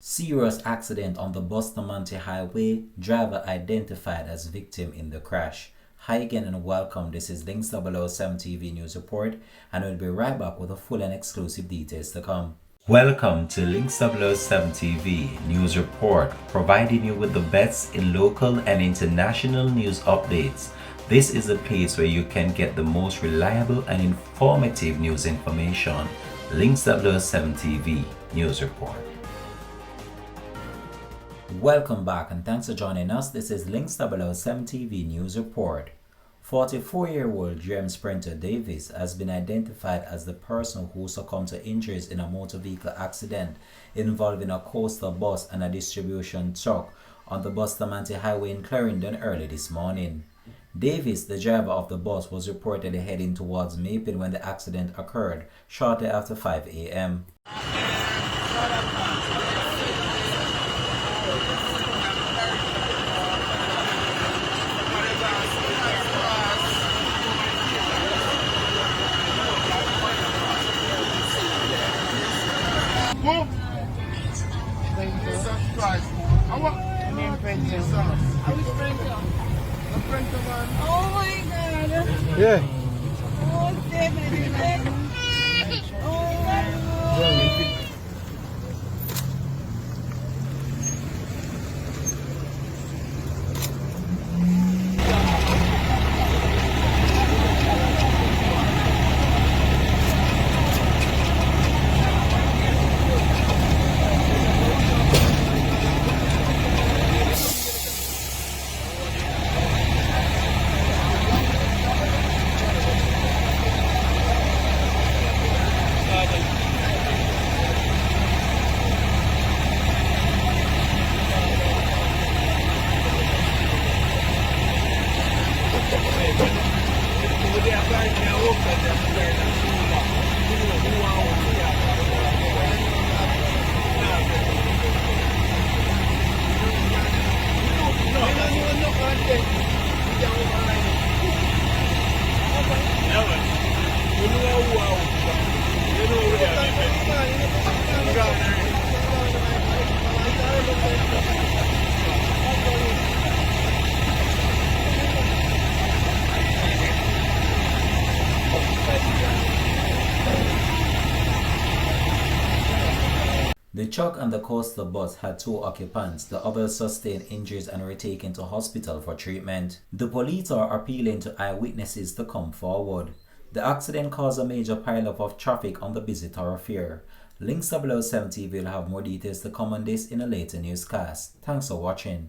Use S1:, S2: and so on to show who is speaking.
S1: Serious accident on the Bustamante Highway, driver identified as victim in the crash. Hi again and welcome, this is Links 007 TV News Report and we'll be right back with the full and exclusive details to come. Welcome to Links 007 TV News Report, providing you with the best in local and international news updates. This is a place where you can get the most reliable and informative news information. Links 007 TV News Report. Welcome back and thanks for joining us. This is Links 007 TV News Report. 44-year-old James Prento Davis has been identified as the person who succumbed to injuries in a motor vehicle accident involving a coastal bus and a distribution truck on the Bustamante Highway in Clarendon early this morning. Davis, the driver of the bus, was reportedly heading towards Mappin when the accident occurred shortly after 5 a.m.
S2: Oh my God!
S3: Yeah.
S2: Oh, definitely. Oh my God!
S1: The truck and the coastal bus had two occupants. The others sustained injuries and were taken to hospital for treatment. The police are appealing to eyewitnesses to come forward. The accident caused a major pileup of traffic on the busy thoroughfare. Links 007 TV will have more details to come on this in a later newscast. Thanks for watching.